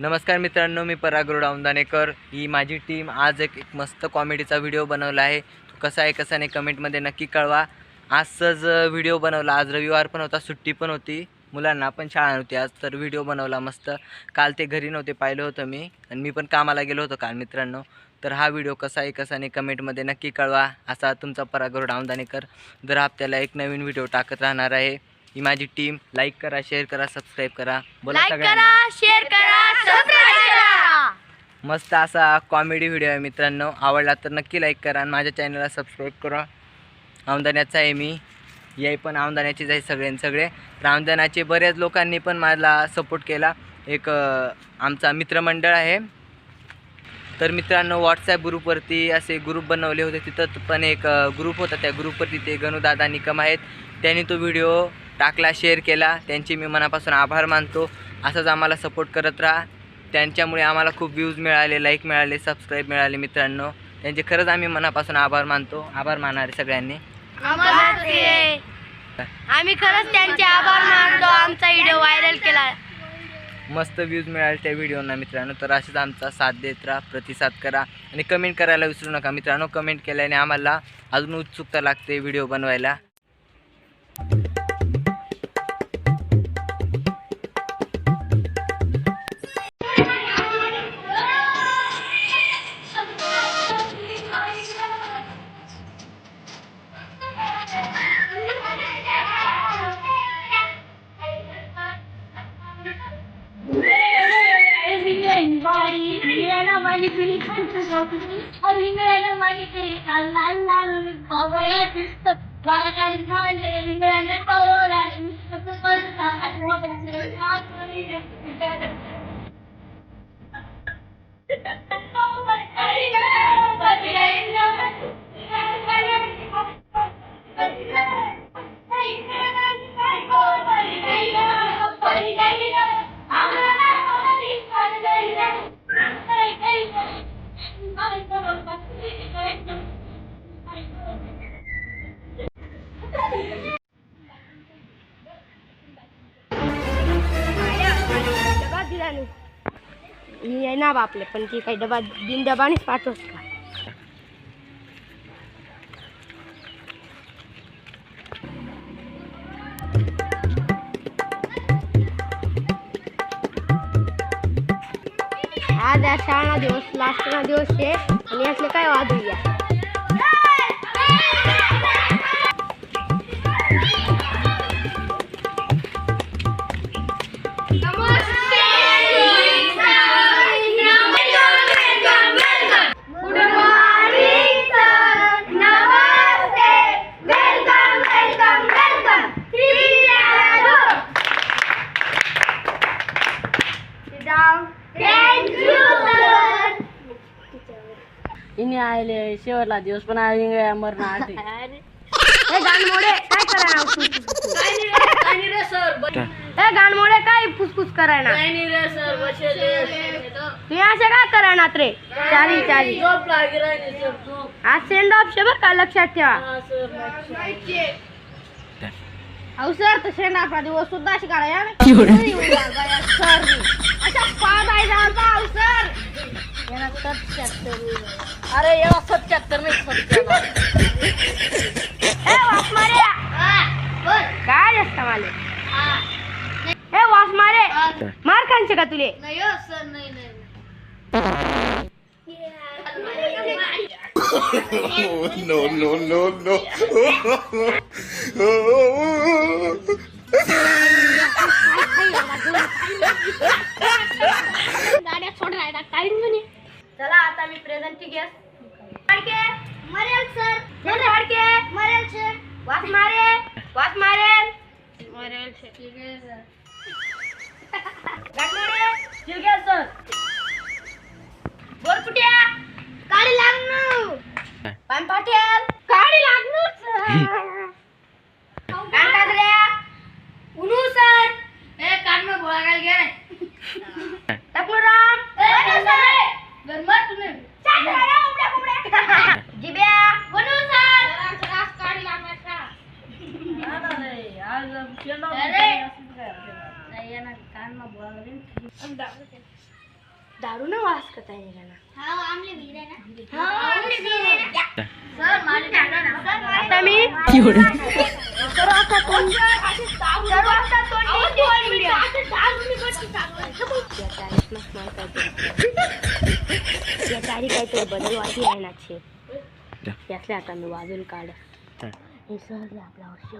नमस्कार मित्रांनो, मी पराग औंदाणेकर। ही माझी टीम आज एक मस्त कॉमेडीचा व्हिडिओ बनवला आहे। तो कसा आहे कसा नाही कमेंटमध्ये नक्की कळवा। आजच व्हिडिओ बनवला, आज रविवार पण होता, सुट्टी पण होती, मुलांना पण शाळा नव्हती आज, तर व्हिडिओ बनवला मस्त। काल ते घरी नव्हते, पाहिलं होतं मी, आणि मी पण कामाला गेलो होतो काल मित्रांनो। तर हा व्हिडिओ कसा आहे कसा नाही कमेंटमध्ये नक्की कळवा। असा तुमचा पराग औंदाणेकर दर हप्त्याला एक नवीन व्हिडिओ टाकत राहणार आहे। ही माझी टीम, लाईक करा, शेअर करा, सबस्क्राईब करा, बोला सगळ्यांना शेअर करा, सबस्क्राइब करा। मस्त असा कॉमेडी व्हिडिओ आहे मित्रांनो, आवडला तर नक्की लाईक करा आणि माझ्या चॅनलला सबस्क्राईब करा। औंदाण्याचा आहे मी, याही पण औंदाण्याचेच आहे सगळे। औंदाण्याचे बऱ्याच लोकांनी पण मला सपोर्ट केला। एक आमचा मित्रमंडळ आहे, तर मित्रांनो व्हॉट्सॲप ग्रुपवरती असे ग्रुप बनवले होते, तिथं पण एक ग्रुप होता, त्या ग्रुपवरती ते गणूदादा निकम आहेत, त्यांनी तो व्हिडिओ टाकला, शेअर केला, त्यांचे मी मनापासून आभार मानतो। असंच आम्हाला सपोर्ट करत राहा, त्यांच्यामुळे आम्हाला खूप व्ह्यूज मिळाले, लाईक मिळाले, सबस्क्राईब मिळाले मित्रांनो, त्यांचे खरंच आम्ही मनापासून आभार मानतो। आभार मानणारे सगळ्यांनी, आम्ही खरंच त्यांचे आभार मानतो, आमचा व्हिडिओ व्हायरल केला, मस्त व्ह्यूज मिळाले त्या व्हिडिओना मित्रांनो। तर असेच आमचा साथ देत राहा, प्रतिसाद करा आणि कमेंट करायला विसरू नका मित्रांनो। कमेंट केल्याने आम्हाला अजून उत्सुकता लागते व्हिडिओ बनवायला। मी आहे ना बापले, पण ती काही डबा बिन डबानेच पाठवत का? आज या शाळा दिवस, लास्ट ना दिवस आहे, आणि यातले काय वाजूया। इन्हें आले शेवटला दिवस पण आले मरणार ते गाणमोडे काय करायला गाणमोडे काय फुसफुस करायला तुम्ही असे काय करायनात रे? चाली आज सेंड ऑफ शे बरं का, लक्षात ठेवा। अहो सर, तर सेंड ऑफ दिवस सुद्धा अशी करायला अरे याला 77 नाही 77 काय जास्त माले हे वास मारे मार खायचे का तुले? No. गाड्या सोड राहिला काही म्हणे। चला आता मी प्रेझेंटची गेस मरेल सर, मरेल सर, वास मारेल ठीक आहे सर, ठीक आहे सर। बोल कुठ्या काढी लागणं, पान पाटेल काढी लागणं, कान काढल्या उनू सर, ए कान में बोला काय गे टपराम गरमत तुने जिब्या बनू सर काढी लागणार का? आज अरे नाही ना कान में बोला दारू न वास करता है गाना हाँ आमले भी है ना हाँ आमले भी है सर माझे टाका ना आता मी सर आता तोंड सर आता तोंड मी आता दारू मी या तारी काय तो बदल वाटी आहे ना छे यातले आता मी वाजून काढ हे सहज आपला वर्ष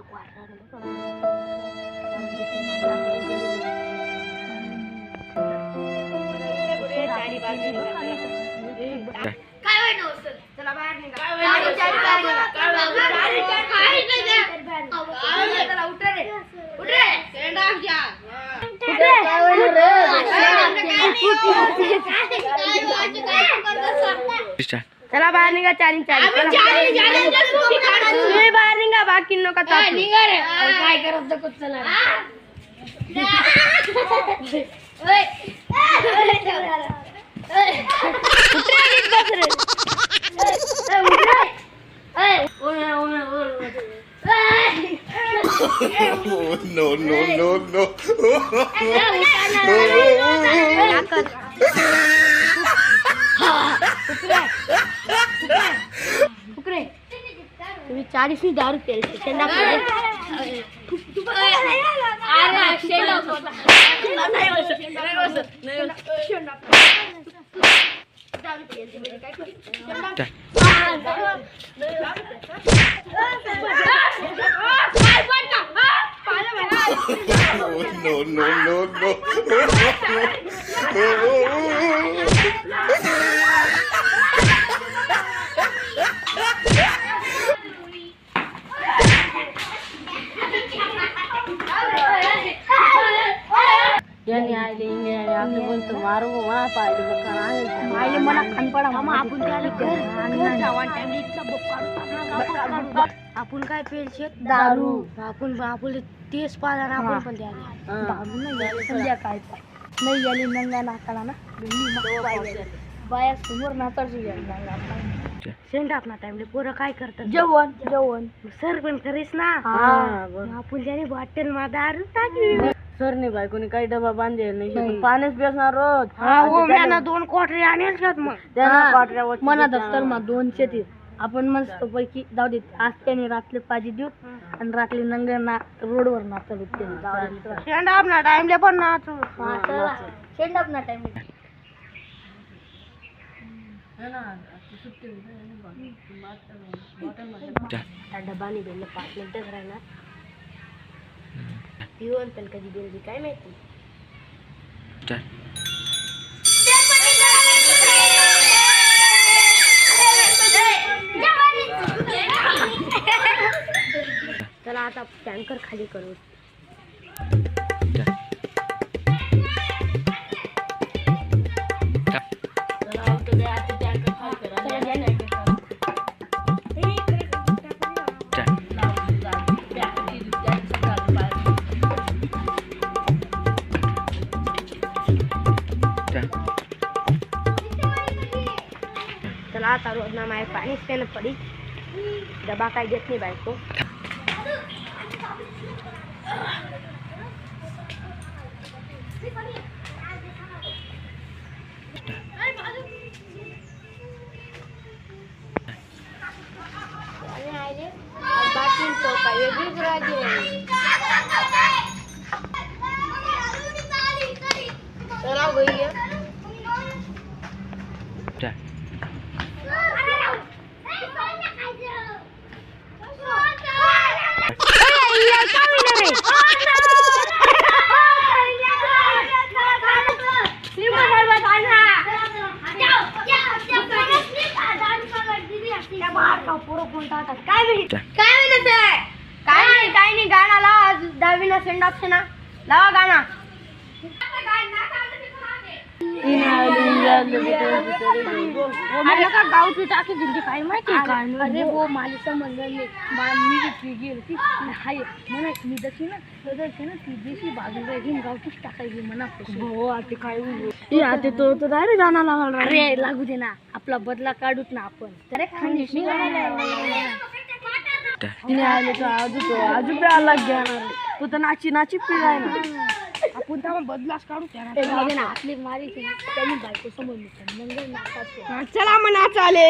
काय वाईट नसतं चला बाहेर निघा चला उठ रे उठ रे स्टँड अप जा चला बाहेर निघा चारी तुम्ही बाहेर निघा बाकी नका काय करत कुठ चला तुम्ही 40 दारू प्यायची यांनी आले इंगे आपले बोलतो मारू मला पाहिजे मायले मला खान पडा मामा आपण त्याला आपण काय पेलशे दारू आपण आपण तेच पाला ना आपण पण द्यायला दारू नाही संध्याकाळ नाही याली नंगा नाकाला ना बाया समोर नाचायची सेंड आपला टाइमले पोरं काय करतात जेवण सर पण करीस ना आपण त्याने बॉटल मा दारू टाकली सरने बायकोनी काही डबा बांधेल नाही पाण्याच बेसणार रोज त्यांना 2 क्वार्टर आणेल मग त्यांना क्वार्टर मना दफ्तर मा 200 आपण मस्त पैकी जाऊ दे आज त्याने रात्री पाजी देऊ आणि रात्री नंगर रोडवर नाचल सेंड अप ना टाइमले पण नाचू सेंड अप ना टाइमले डबा नाही बेल 5 मिनिटं राहणार येऊन पण कधी बेल काय माहिती चला आता टँकर खाली करू चला आता रोज ना माय पाणी पेन पडी डबा काय देत नाही बायको काय नाही गाणं लावा 10वी ना सेंड ऑफ ना लावा गाणं का गावची टाकी दिली काय माहिती अरे वो माली समज मी गेली हाय म्हणा मी दक्षिण ना ती देशी बाजूला घेऊन गावचीच टाकायची म्हणा हो आता काय आता तो तर डायरेक्ट गाणं लावला अरे लागू दे ना आपला बदला काढूत ना आपण अरे खानदेशी तिने आले तर आजू पे अलग घेणार तू तर नाची पिळाय ना आपण तेव्हा बदलास काढू त्याला आपली मारी त्यांनी बायको समोर नंगर नाकात चला मग नाचाले